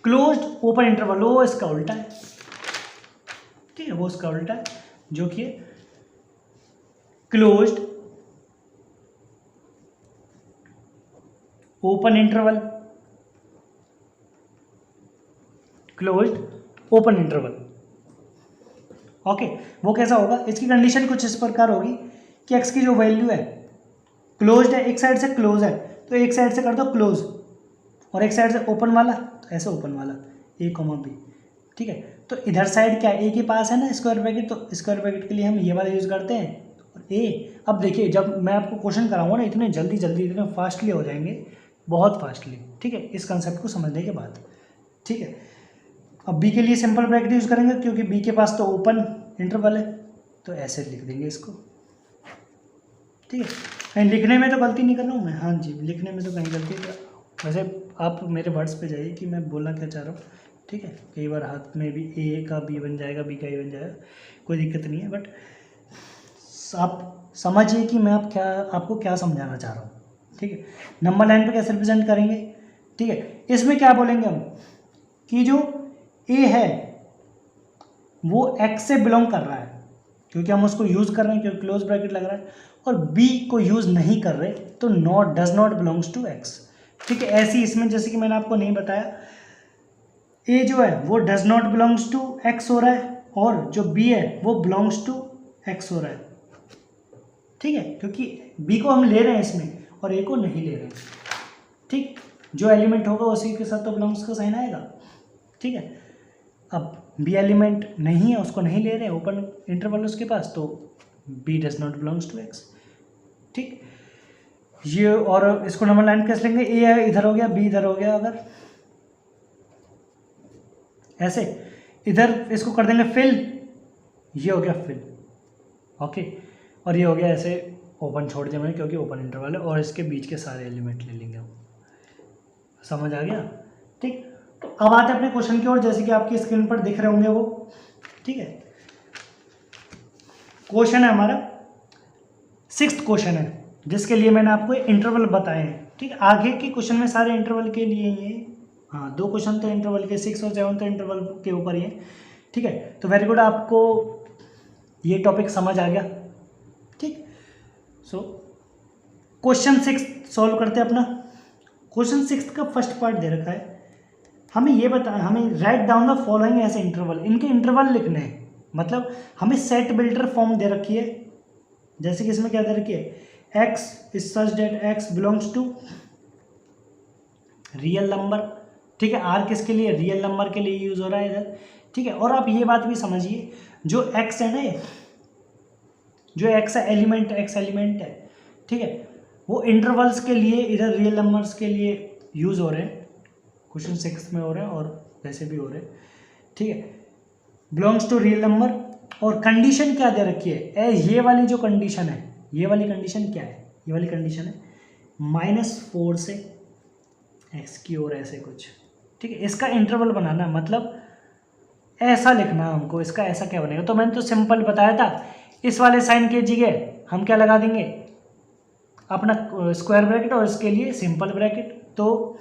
क्लोज्ड ओपन इंटरवल, वो इसका उल्टा है, ठीक है, वो इसका उल्टा है, जो कि closed open interval, closed open interval, okay. वो कैसा होगा, इसकी कंडीशन कुछ इस प्रकार होगी कि एक्स की जो वैल्यू है क्लोज्ड है, एक साइड से क्लोज है तो एक साइड से कर दो क्लोज, और एक साइड से ओपन वाला तो ऐसे ओपन वाला, ए कॉमा बी, ठीक है। तो इधर साइड क्या है, ए के पास है ना स्क्वायर ब्रैकेट, तो स्क्वायर ब्रैकेट के लिए हम ये वाला यूज़ करते हैं, और ए। अब देखिए जब मैं आपको क्वेश्चन कराऊंगा ना, इतने जल्दी इतने फास्टली हो जाएंगे, बहुत फास्टली, ठीक है, इस कंसेप्ट को समझने के बाद, ठीक है। अब बी के लिए सिंपल ब्रैकेट यूज़ करेंगे क्योंकि बी के पास तो ओपन इंटरवल है, तो ऐसे लिख देंगे इसको, ठीक है। कहीं लिखने में तो गलती नहीं कर रहा हूँ मैं, हाँ जी, लिखने में तो कहीं गलती है। वैसे आप मेरे वर्ड्स पे जाइए कि मैं बोलना क्या चाह रहा हूँ, ठीक है। कई बार हाथ में भी ए का बी बन जाएगा, बी का ए बन जाएगा, कोई दिक्कत नहीं है, बट आप समझिए कि मैं आपको क्या समझाना चाह रहा हूँ, ठीक है। नंबर लाइन पे कैसे रिप्रेजेंट करेंगे, ठीक है। इसमें क्या बोलेंगे हम कि जो ए है वो एक्स से बिलोंग कर रहा है, क्योंकि हम उसको यूज़ कर रहे हैं, क्योंकि क्लोज ब्रैकेट लग रहा है, और बी को यूज़ नहीं कर रहे तो does not belongs to X, ठीक है। ऐसी इसमें जैसे कि मैंने आपको नहीं बताया, ए जो है वो does not belongs to X हो रहा है, और जो बी है वो बिलोंग्स टू एक्स हो रहा है, ठीक है, क्योंकि बी को हम ले रहे हैं इसमें और ए को नहीं ले रहे हैं, ठीक। जो एलिमेंट होगा उसी के साथ तो बिलोंग्स का साइन आएगा, ठीक है। अब बी एलिमेंट नहीं है, उसको नहीं ले रहे, ओपन इंटरवल उसके पास, तो B does not belongs to X, ठीक। ये और इसको नंबर लाइन कैसे लेंगे, ए इधर हो गया, बी इधर हो गया, अगर ऐसे इधर इसको कर देंगे फिल, ये हो गया फिल, ओके। और ये हो गया ऐसे ओपन छोड़ दिया मैंने क्योंकि ओपन इंटरवल है, और इसके बीच के सारे एलिमेंट ले लेंगे हम, समझ आ गया, ठीक। तो अब आते हैं अपने क्वेश्चन की ओर, जैसे कि आपकी स्क्रीन पर दिख रहे होंगे वो, ठीक है। क्वेश्चन है हमारा 6th क्वेश्चन है, जिसके लिए मैंने आपको इंटरवल बताए हैं, ठीक है। आगे के क्वेश्चन में सारे इंटरवल के लिए ये, हाँ 2 क्वेश्चन तो इंटरवल के, 6 और 7 तो इंटरवल के ऊपर ही है, ठीक है। तो वेरी गुड, आपको ये टॉपिक समझ आ गया, ठीक। सो क्वेश्चन 6 सॉल्व करते हैं अपना। क्वेश्चन 6 का फर्स्ट पार्ट दे रखा है, हमें ये बताया, हमें write down the following as interval, इनके इंटरवल लिखने हैं, मतलब हमें सेट बिल्डर फॉर्म दे रखी है, जैसे कि इसमें क्या दे रखी है, x is such that x belongs to real number, ठीक है। r किसके लिए, रियल नंबर के लिए यूज हो रहा है इधर, ठीक है। और आप ये बात भी समझिए, जो x है ना, जो x एलिमेंट है, ठीक है, वो इंटरवल्स के लिए इधर रियल नंबर्स के लिए यूज हो रहे हैं, क्वेश्चन 6 में हो रहे हैं और वैसे भी हो रहे हैं, ठीक है। बिलोंग्स टू रियल नंबर, और कंडीशन क्या दे रखी है, ये वाली जो कंडीशन है, ये वाली कंडीशन क्या है, ये वाली कंडीशन है -4 से x की ओर ऐसे कुछ, ठीक है। इसका इंटरवल बनाना, मतलब ऐसा लिखना हमको, इसका ऐसा क्या बनेगा, तो मैंने तो सिंपल बताया था, इस वाले साइन के जगह हम क्या लगा देंगे, अपना स्क्वायर ब्रैकेट, और इसके लिए सिंपल ब्रैकेट। तो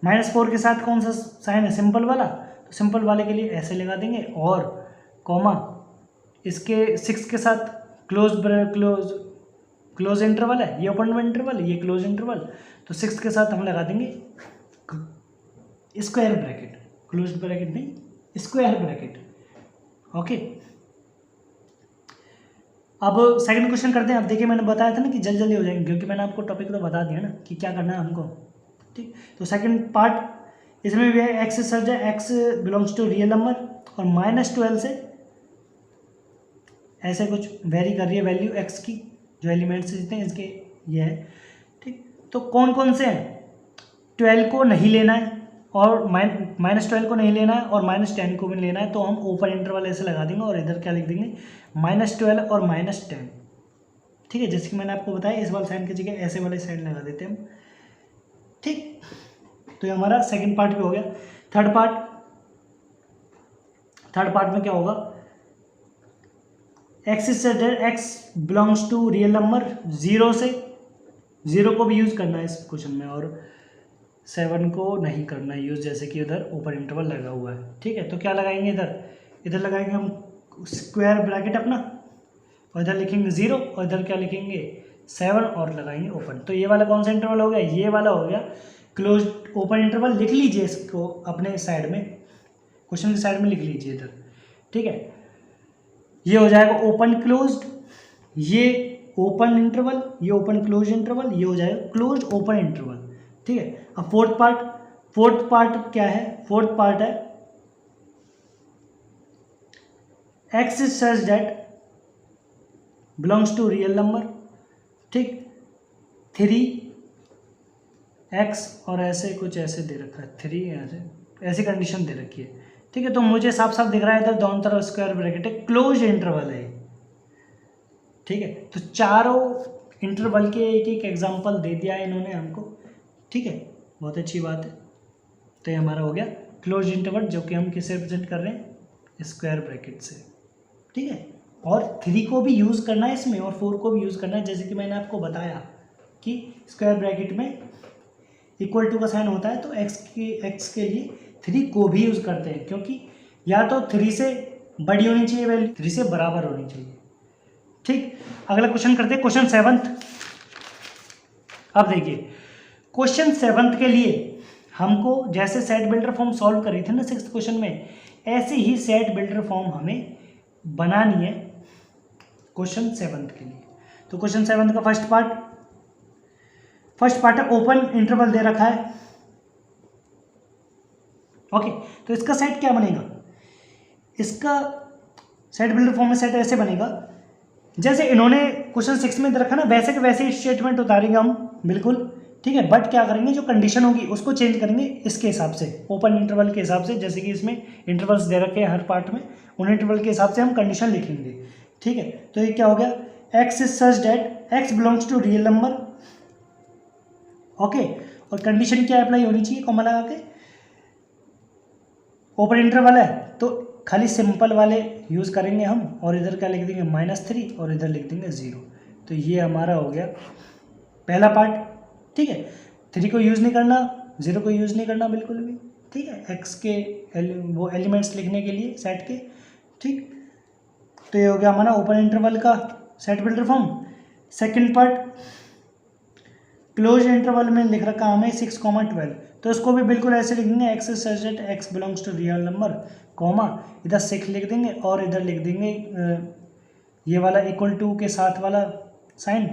-4 के साथ कौन सा साइन है, सिंपल वाला, तो सिंपल वाले के लिए ऐसे लगा देंगे, और कॉमा इसके 6 के साथ क्लोज इंटरवल है, ये ओपन इंटरवल, ये क्लोज इंटरवल, तो 6 के साथ हम लगा देंगे स्क्वायर ब्रैकेट, क्लोज ब्रैकेट नहीं, स्क्वायर ब्रैकेट, ओके, अब सेकंड क्वेश्चन करते हैं। अब देखिए मैंने बताया था ना कि जल्दी जल्दी हो जाएंगे, क्योंकि मैंने आपको टॉपिक तो बता दिया ना कि क्या करना है हमको। ठीक, तो सेकंड पार्ट इसमें भी है एक्स सच है X belongs to real number और -12 से ऐसे कुछ वेरी कर रही है वैल्यू एक्स की, जो एलिमेंट्स जितने हैं इसके ये है। ठीक, तो कौन कौन से हैं, 12 को नहीं लेना है और -12 को नहीं लेना है और -10 को भी नहीं लेना है, तो हम ओपन इंटरवल ऐसे लगा देंगे और इधर क्या लिख देंगे -12 और -10। ठीक है, जैसे कि मैंने आपको बताया इस वाले साइन की जगह ऐसे वाले साइन लगा देते हैं हम। ठीक, तो ये हमारा सेकंड पार्ट भी हो गया। थर्ड पार्ट में क्या होगा, X is X belongs to real number 0 से, 0 को भी यूज करना है इस क्वेश्चन में और 7 को नहीं करना है यूज, जैसे कि उधर ओपन इंटरवल लगा हुआ है। ठीक है, तो क्या लगाएंगे इधर लगाएंगे हम स्क्वायर ब्रैकेट अपना और इधर लिखेंगे 0 और इधर क्या लिखेंगे 7 और लगाएंगे ओपन। तो ये वाला कौन सा इंटरवल हो गया, ये वाला हो गया क्लोज ओपन इंटरवल। लिख लीजिए इसको अपने साइड में, क्वेश्चन की साइड में लिख लीजिए इधर। ठीक है, ये हो जाएगा ओपन क्लोज्ड, ये ओपन इंटरवल, ये ओपन क्लोज इंटरवल, ये हो जाएगा क्लोज्ड ओपन इंटरवल। ठीक है, अब फोर्थ पार्ट क्या है, फोर्थ पार्ट है X is such that belongs to real number. ठीक, 3x और ऐसे कुछ ऐसे दे रखा है, 3 ऐसे कंडीशन दे रखी है। ठीक है, तो मुझे साफ साफ दिख रहा है इधर दोनों तरफ स्क्वायर ब्रैकेट है, क्लोज इंटरवल है। ठीक है, तो चारों इंटरवल के एक एक एग्जांपल दे दिया है इन्होंने हमको। ठीक है, बहुत अच्छी बात है। तो ये हमारा हो गया क्लोज इंटरवल, जो कि हम किससे रिप्रेजेंट कर रहे हैं, स्क्वायर ब्रैकेट से। ठीक है, और 3 को भी यूज़ करना है इसमें और 4 को भी यूज़ करना है, जैसे कि मैंने आपको बताया कि स्क्वायर ब्रैकेट में इक्वल टू का साइन होता है, तो एक्स के लिए 3 को भी यूज़ करते हैं, क्योंकि या तो 3 से बड़ी होनी चाहिए वैल्यू, 3 से बराबर होनी चाहिए। ठीक, अगला क्वेश्चन करते हैं, क्वेश्चन 7। अब देखिए क्वेश्चन 7 के लिए हमको जैसे सेट बिल्डर फॉर्म सॉल्व करी थी ना 6th क्वेश्चन में, ऐसे ही सेट बिल्डर फॉर्म हमें बनानी है क्वेश्चन 7 के लिए। तो क्वेश्चन 7 का फर्स्ट पार्ट है ओपन इंटरवल दे रखा है। ओके, तो इसका सेट क्या बनेगा, इसका सेट बिल्डर फॉर्म में सेट ऐसे बनेगा जैसे इन्होंने क्वेश्चन 6 में दे रखा ना, वैसे के वैसे स्टेटमेंट उतारेंगे हम बिल्कुल। ठीक है, बट क्या करेंगे, जो कंडीशन होगी उसको चेंज करेंगे इसके हिसाब से, ओपन इंटरवल के हिसाब से, जैसे कि इसमें इंटरवल्स दे रखे हैं हर पार्ट में, उन इंटरवल के हिसाब से हम कंडीशन लिखेंगे। ठीक है, तो ये क्या हो गया, X is such that X belongs to real number. Okay, और कंडीशन क्या अप्लाई होनी चाहिए, कॉमा लगा के, ओपन इंटरवल है तो खाली सिंपल वाले यूज़ करेंगे हम, और इधर क्या लिख देंगे -3 और इधर लिख देंगे 0। तो ये हमारा हो गया पहला पार्ट। ठीक है, 3 को यूज़ नहीं करना, 0 को यूज़ नहीं करना बिल्कुल भी। ठीक है, एक्स के वो एलिमेंट्स लिखने के लिए सेट के। ठीक, तो ये हो गया हमारा ओपन इंटरवल का set builder form. Second part close interval में लिख रखा हमें 6,12, तो इसको भी बिल्कुल ऐसे लिखेंगे X is such that X belongs to real number, comma इधर 6 लिख देंगे और इधर लिख देंगे ये वाला इक्वल टू के साथ वाला साइन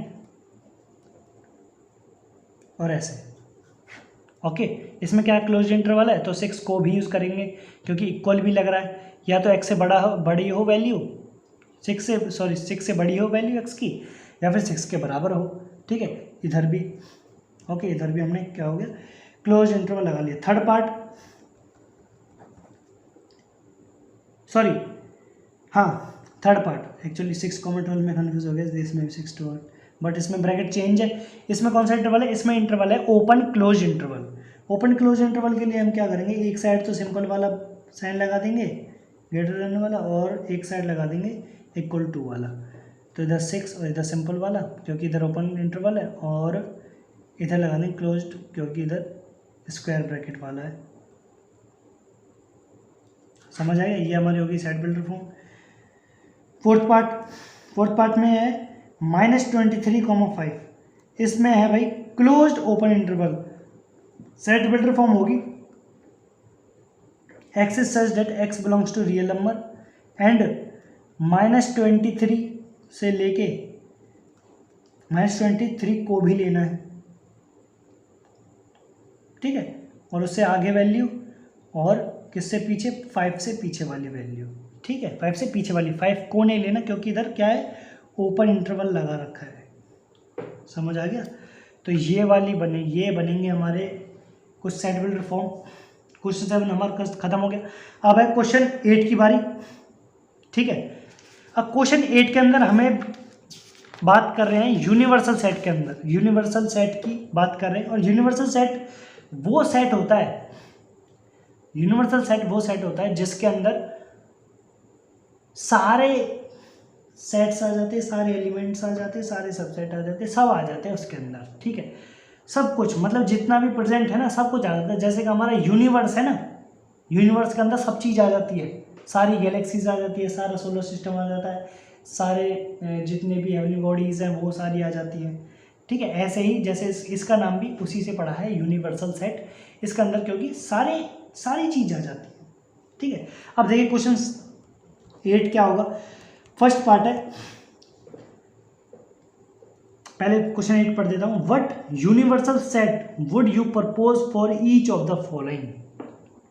और ऐसे। ओके, इसमें क्या क्लोज इंटरवल है तो 6 को भी यूज़ करेंगे, क्योंकि इक्वल भी लग रहा है, या तो x से बड़ी हो वैल्यू 6 से बड़ी हो वैल्यू x की, या फिर 6 के बराबर हो। ठीक है, इधर भी ओके, इधर भी हमने क्या हो गया क्लोज इंटरवल लगा लिया। थर्ड पार्ट एक्चुअली 6,12 में कन्फ्यूज हो गया, इसमें भी 6 to 8, बट इसमें ब्रैकेट चेंज है। इसमें कौन सा इंटरवल है, इसमें इंटरवल है open close interval. Open close interval के लिए हम क्या करेंगे, एक साइड तो सिंपल वाला साइन लगा देंगे ग्रेटर देन वाला, और एक साइड लगा देंगे इक्वल टू वाला। तो इधर 6 और इधर सिंपल वाला, क्योंकि इधर ओपन इंटरवल है, और इधर लगा देंगे क्लोज्ड, क्योंकि इधर स्क्वायर ब्रैकेट वाला है। समझ आएगा, ये हमारी होगी set builder form. Fourth part में है -23,5, इसमें है भाई closed open interval. Set builder form होगी X is such that X belongs to real number, and -23 से लेके -23 को भी लेना है, ठीक है, और उससे आगे वैल्यू, और किससे पीछे, 5 से पीछे वाली वैल्यू, ठीक है, 5 से पीछे वाली, 5 को नहीं लेना क्योंकि इधर क्या है, ओपन इंटरवल लगा रखा है, समझ आ गया। तो ये वाली ये बनेंगे हमारे कुछ सेट बिल्डर फॉर्म। क्वेश्चन 7 हमारा खत्म हो गया। अब है क्वेश्चन 8 की बारी, ठीक है। अब क्वेश्चन 8 के अंदर हमें बात कर रहे हैं यूनिवर्सल सेट के अंदर, यूनिवर्सल सेट की बात कर रहे हैं। और यूनिवर्सल सेट वो सेट होता है, यूनिवर्सल सेट वो सेट होता है जिसके अंदर सारे सेट्स आ जाते हैं, सारे एलिमेंट्स आ जाते हैं, सारे सबसेट आ जाते हैं, सब आ जाते हैं उसके अंदर, ठीक है। सब कुछ मतलब जितना भी प्रेजेंट है ना, सब कुछ आ जाता है। जैसे कि हमारा यूनिवर्स है ना, यूनिवर्स के अंदर सब चीज़ आ जाती है, सारी गैलेक्सीज आ जाती है, सारा सोलर सिस्टम आ जाता है, सारे जितने भी हेवनली बॉडीज़ हैं वो सारी आ जाती हैं, ठीक है। ऐसे ही जैसे इसका नाम भी उसी से पड़ा है, यूनिवर्सल सेट, इसके अंदर क्योंकि सारी चीज़ आ जाती है, ठीक है। अब देखिए क्वेश्चन 8 क्या होगा। फर्स्ट पार्ट है, पहले क्वेश्चन 8 पढ़ देता हूँ। What universal set would you propose for each of the following,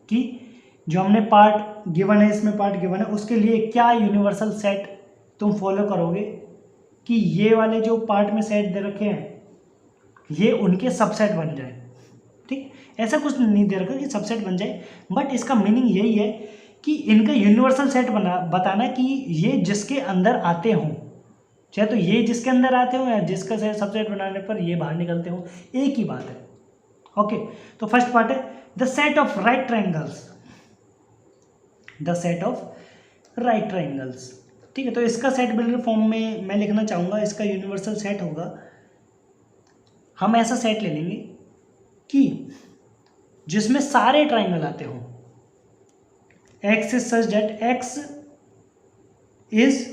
कि जो हमने पार्ट गिवन है, इसमें पार्ट गिवन है, उसके लिए क्या यूनिवर्सल सेट तुम फॉलो करोगे कि ये वाले जो पार्ट में सेट दे रखे हैं ये उनके सबसेट बन जाए, ठीक। ऐसा कुछ नहीं दे रखा कि सबसेट बन जाए, बट इसका मीनिंग यही है कि इनका यूनिवर्सल सेट बताना कि ये जिसके अंदर आते हों, चाहे तो ये जिसके अंदर आते हो या जिसका सबसेट बनाने पर ये बाहर निकलते हो, एक ही बात है, ओके। तो फर्स्ट पार्ट है the set of right triangles, the set of right triangles, ठीक है। तो इसका सेट बिल्डर फॉर्म में मैं लिखना चाहूँगा, इसका यूनिवर्सल सेट होगा, हम ऐसा सेट ले लेंगे कि जिसमें सारे ट्रायंगल आते हों, x is such that x is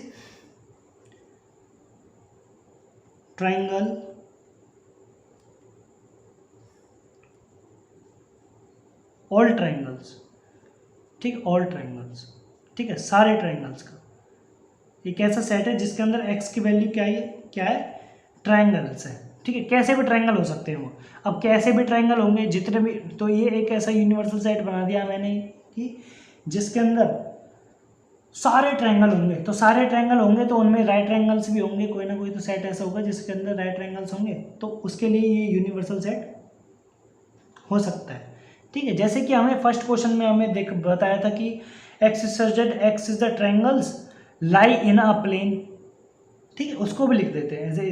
triangle all triangles, ठीक, ऑल ट्रायंगल्स, ठीक है, सारे ट्रायंगल्स का एक ऐसा सेट है जिसके अंदर x की वैल्यू क्या है, ट्रायंगल्स है, ठीक है। कैसे भी ट्रायंगल हो सकते हैं वो, अब कैसे भी ट्रायंगल होंगे जितने भी, तो ये एक ऐसा यूनिवर्सल सेट बना दिया मैंने कि जिसके अंदर सारे ट्रायंगल होंगे, तो सारे ट्रायंगल होंगे तो उनमें राइट ट्रायंगल्स भी होंगे, कोई ना कोई तो सेट ऐसा होगा जिसके अंदर राइट ट्रायंगल्स होंगे, तो उसके लिए ये यूनिवर्सल सेट हो सकता है, ठीक है। जैसे कि हमें फर्स्ट क्वेश्चन में हमें बताया था कि X is the triangles lie in a plane, ठीक है, उसको भी लिख देते हैं, ऐसे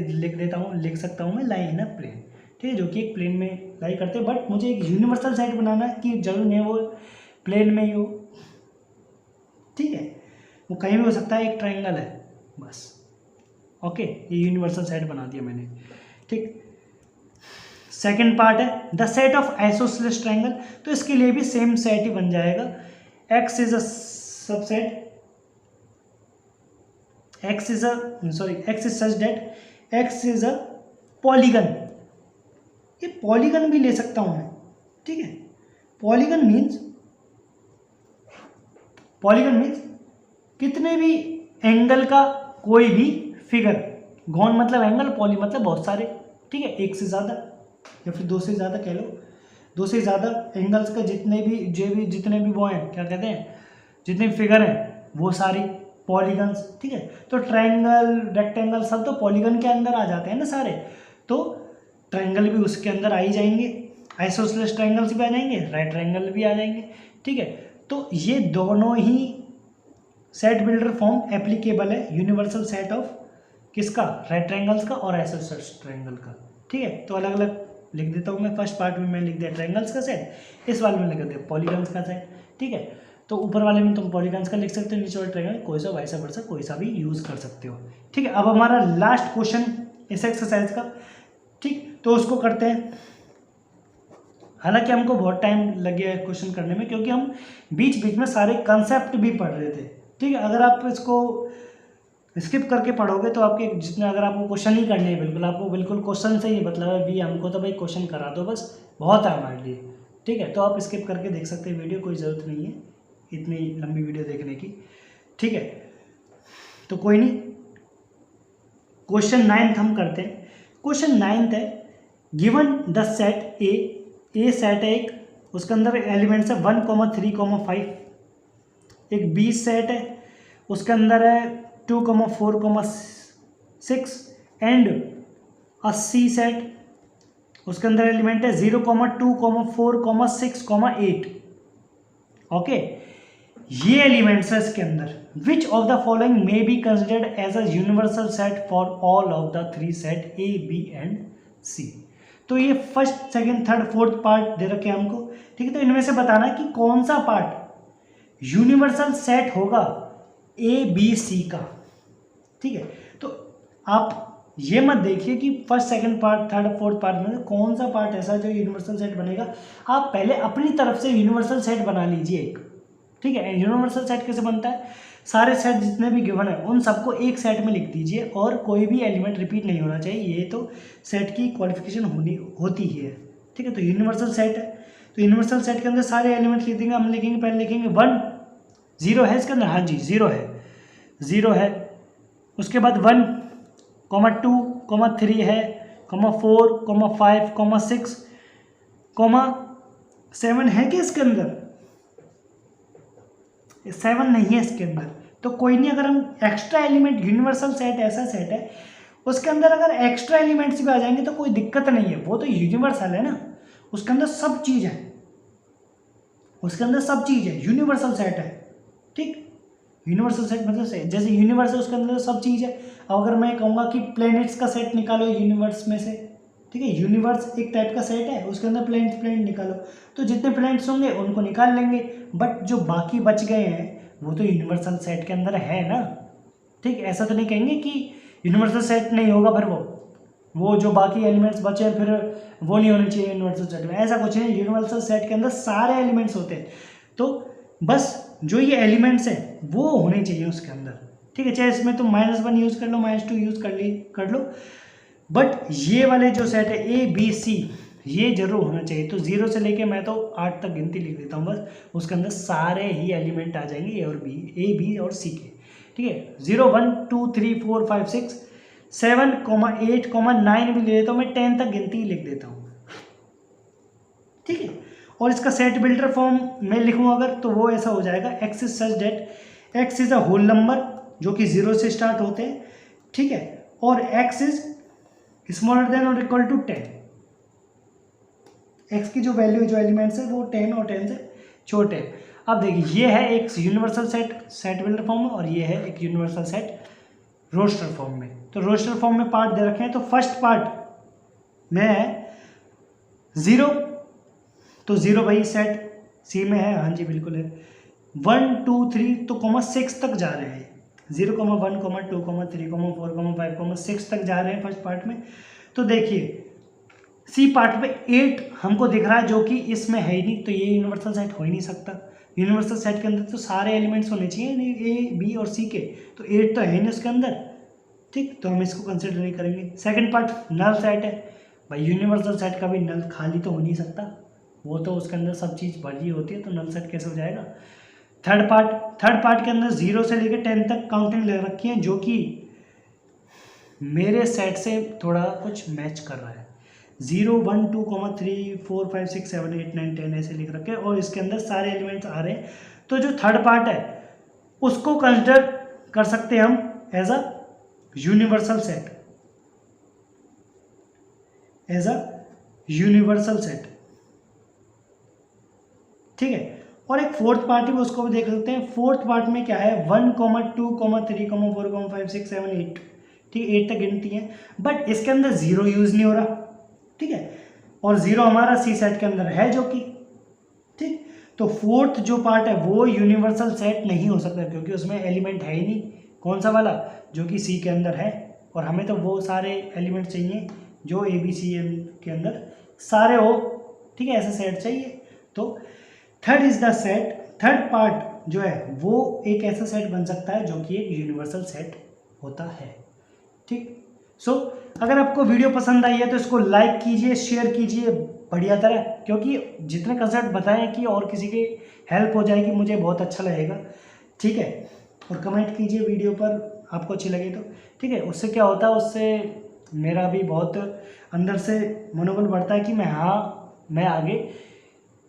लिख सकता हूँ मैं लाई इन अ प्लेन, ठीक है, जो कि एक प्लेन में लाई करते हैं, बट मुझे एक यूनिवर्सल सेट बनाना है कि जरूर नहीं वो प्लेन में ही हो, ठीक है, वो कहीं भी हो सकता है, एक ट्रायंगल है बस, ओके। ये यूनिवर्सल सेट बना दिया मैंने, ठीक। सेकेंड पार्ट है the set of isosceles triangle, तो इसके लिए भी सेम सेट ही बन जाएगा, X is a subset, x is such that x is a polygon, ये पॉलीगन भी ले सकता हूं मैं, ठीक है। पॉलीगन मीन्स कितने भी एंगल का कोई भी फिगर, गॉन मतलब एंगल, पॉली मतलब बहुत सारे, ठीक है, एक से ज़्यादा या फिर दो से ज़्यादा कह लो, दो से ज़्यादा एंगल्स का जितने भी वो हैं, क्या कहते हैं, जितने भी फिगर हैं वो सारी पॉलीगन्स, ठीक है। तो ट्रायंगल, रेक्टेंगल सब तो पॉलीगन के अंदर आ जाते हैं ना सारे, तो ट्रायंगल भी उसके अंदर आ ही जाएंगे, आइसोसेलेस ट्रायंगल्स भी आ जाएंगे, राइट ट्रायंगल भी आ जाएंगे, ठीक है। तो ये दोनों ही सेट बिल्डर फॉर्म एप्लीकेबल है यूनिवर्सल सेट ऑफ किसका, राइट ट्रायंगल्स का और आइसोसेलेस ट्रायंगल का, ठीक है। तो अलग अलग लिख देता हूँ मैं, फर्स्ट पार्ट में मैं लिख दिया ट्रायंगल्स का सेट, इस वाले में लिख दिया पॉलीगन्स का सेट, ठीक है। तो ऊपर वाले में तुम पॉलीगन्स का लिख सकते हो, नीचे वाले ट्रायंगल कोई सा वैसा वर्सा कोई सा भी यूज़ कर सकते हो, ठीक है। अब हमारा लास्ट क्वेश्चन इस एक्सरसाइज का, ठीक, तो उसको करते हैं। हालांकि हमको बहुत टाइम लग गया है क्वेश्चन करने में, क्योंकि हम बीच बीच में सारे कंसेप्ट भी पढ़ रहे थे, ठीक है। अगर आप इसको स्किप करके पढ़ोगे तो आपके जितने, अगर आपको क्वेश्चन ही करने हैं बिल्कुल, आपको बिल्कुल क्वेश्चन से ही मतलब है भी, हमको तो भाई क्वेश्चन करा दो बस, बहुत है हमारे लिए, ठीक है। तो आप स्किप करके देख सकते हैं वीडियो, कोई ज़रूरत नहीं है इतनी लंबी वीडियो देखने की, ठीक है, तो कोई नहीं, क्वेश्चन 9 हम करते हैं। क्वेश्चन 9 है, given the set A set है एक, उसके अंदर एलिमेंट्स है 1, 3, 5। एक बी सेट है, उसके अंदर है 2, 4, 6 एंड अ सी सेट, उसके अंदर एलिमेंट है 0, 2, 4, 6, 8। ओके, ये एलिमेंट्स है इसके अंदर। Which of the following may be considered as a universal set for all of the 3 set A, B and C. तो ये first, second, third, fourth part दे रखे हैं हमको, ठीक है। तो इनमें से बताना कि कौन सा पार्ट यूनिवर्सल सेट होगा ए, बी, सी का, ठीक है। तो आप ये मत देखिए कि first, second part, third, fourth part में से कौन सा पार्ट ऐसा जो यूनिवर्सल सेट बनेगा। आप पहले अपनी तरफ से यूनिवर्सल सेट बना लीजिए एक, ठीक है। यूनिवर्सल सेट कैसे बनता है, सारे सेट जितने भी गिवन है उन सबको एक सेट में लिख दीजिए और कोई भी एलिमेंट रिपीट नहीं होना चाहिए। ये तो सेट की क्वालिफिकेशन होती ही है, ठीक है। तो यूनिवर्सल सेट है, तो यूनिवर्सल सेट के अंदर सारे एलिमेंट लिख देंगे। हम लिखेंगे, पहले लिखेंगे 1, 0 है इसके अंदर, हाँ जी 0 है, 0 है। उसके बाद 1, 2, 3 है, 4, 5, 6, 7 है कि इसके अंदर 7 नहीं है इसके अंदर। तो कोई नहीं, अगर हम एक्स्ट्रा एलिमेंट, यूनिवर्सल सेट ऐसा सेट है उसके अंदर अगर एक्स्ट्रा एलिमेंट्स भी आ जाएंगे तो कोई दिक्कत नहीं है, वो तो यूनिवर्सल है ना, उसके अंदर सब चीज़ है, उसके अंदर सब चीज़ है, यूनिवर्सल सेट है, ठीक। यूनिवर्सल सेट मतलब से जैसे यूनिवर्स है उसके अंदर सब चीज़ है। अब अगर मैं कहूँगा कि प्लैनेट्स का सेट निकालो यूनिवर्स में से, ठीक है, यूनिवर्स एक टाइप का सेट है, उसके अंदर प्लैनेट निकालो, तो जितने प्लैनेट्स होंगे उनको निकाल लेंगे, बट जो बाकी बच गए हैं वो तो यूनिवर्सल सेट के अंदर है ना, ठीक। ऐसा तो नहीं कहेंगे कि यूनिवर्सल सेट नहीं होगा, फिर वो जो बाकी एलिमेंट्स बचे हैं फिर वो नहीं होने चाहिए यूनिवर्सल सेट में, ऐसा कुछ नहीं। यूनिवर्सल सेट के अंदर सारे एलिमेंट्स होते हैं, तो बस जो ये एलिमेंट्स हैं वो होने चाहिए उसके अंदर, ठीक है। चाहे इसमें तुम -1 यूज़ कर लो, -2 यूज़ कर लो, बट ये वाले जो सेट है ए, बी, सी, ये जरूर होना चाहिए। तो 0 से लेके मैं तो 8 तक गिनती लिख देता हूँ बस, उसके अंदर सारे ही एलिमेंट आ जाएंगे ए और बी, ए, बी और सी के, ठीक है। 0, 1, 2, 3, 4, 5, 6, 7, 8, 9 भी ले लेता हूँ मैं, 10 तक गिनती लिख देता हूँ, ठीक है। और इसका सेट बिल्डर फॉर्म में लिखूँ अगर, तो वो ऐसा हो जाएगा, X is such that X is a whole number जो कि 0 से स्टार्ट होते हैं, ठीक है, और एक्स इज स्मॉलर देन और इक्वल टू 10। एक्स की जो वैल्यू, जो एलिमेंट्स है वो 10 और 10 से छोटे। अब देखिए, ये है एक यूनिवर्सल सेट बिल्डर फॉर्म में, और ये है एक यूनिवर्सल सेट रोस्टर फॉर्म में। तो रोस्टर फॉर्म में पार्ट दे रखे हैं, तो फर्स्ट पार्ट में है 0, तो 0 भाई सेट सी में है, हाँ जी बिल्कुल है। 1, 2, 3 तो 6 तक जा रहे हैं, 0, 1, 2, 3, 4, 5, 6 तक जा रहे हैं फर्स्ट पार्ट में। तो देखिए सी पार्ट में 8 हमको दिख रहा है जो कि इसमें है ही नहीं, तो ये यूनिवर्सल सेट हो ही नहीं सकता। यूनिवर्सल सेट के अंदर तो सारे एलिमेंट्स होने चाहिए, ए, बी और सी के, तो 8 तो है नहीं उसके अंदर, ठीक, तो हम इसको कंसिडर नहीं करेंगे। सेकंड पार्ट नल सेट है भाई, यूनिवर्सल सेट का भी नल खाली तो हो नहीं सकता, वो तो उसके अंदर सब चीज़ भरी होती है, तो नल सेट कैसे हो जाएगा। थर्ड पार्ट के अंदर 0 से लेकर 10 तक काउंटिंग ले रखी है, जो कि मेरे सेट से थोड़ा कुछ मैच कर रहा है। 0, 1, 2, 3, 4, 5, 6, 7, 8, 9, 10 ऐसे लिख रखे हैं, और इसके अंदर सारे एलिमेंट्स आ रहे हैं। तो जो थर्ड पार्ट है उसको कंसिडर कर सकते हैं हम एज अ यूनिवर्सल सेट, ठीक है। और एक फोर्थ पार्ट है, उसको भी देख सकते हैं। फोर्थ पार्ट में क्या है, 1, 2, 3, 4, 5, 6, 7, 8, ठीक है, 8 तक गिनती है, बट इसके अंदर 0 यूज़ नहीं हो रहा, ठीक है, और 0 हमारा सी सेट के अंदर है जो कि, ठीक। तो फोर्थ जो पार्ट है वो यूनिवर्सल सेट नहीं हो सकता, क्योंकि उसमें एलिमेंट है ही नहीं, कौन सा वाला, जो कि सी के अंदर है, और हमें तो वो सारे एलिमेंट चाहिए जो ए, बी, सी के अंदर सारे हो, ठीक है, ऐसा सेट चाहिए। तो थर्ड पार्ट जो है वो एक ऐसा सेट बन सकता है जो कि एक यूनिवर्सल सेट होता है, ठीक। सो अगर आपको वीडियो पसंद आई है तो इसको लाइक कीजिए, शेयर कीजिए बढ़िया तरह, क्योंकि जितने कंसेप्ट बताएं कि और किसी की हेल्प हो जाएगी, मुझे बहुत अच्छा लगेगा, ठीक है। और कमेंट कीजिए वीडियो पर आपको अच्छी लगे तो, ठीक है। उससे क्या होता है, उससे मेरा भी बहुत अंदर से मनोबल बढ़ता है कि मैं आगे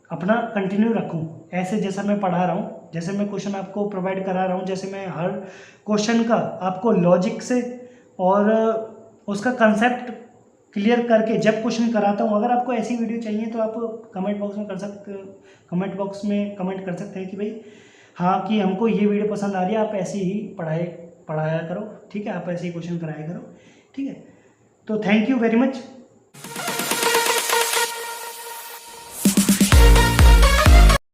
अपना कंटिन्यू रखूं, ऐसे जैसा मैं पढ़ा रहा हूं, जैसे मैं क्वेश्चन आपको प्रोवाइड करा रहा हूं, जैसे मैं हर क्वेश्चन का आपको लॉजिक से और उसका कंसेप्ट क्लियर करके जब क्वेश्चन कराता हूं। अगर आपको ऐसी वीडियो चाहिए तो आप कमेंट बॉक्स में कमेंट कर सकते हैं कि भाई हाँ, कि हमको ये वीडियो पसंद आ रही है, आप ऐसी ही पढ़ाया करो, ठीक है, आप ऐसे ही क्वेश्चन कराया करो, ठीक है। तो थैंक यू वेरी मच।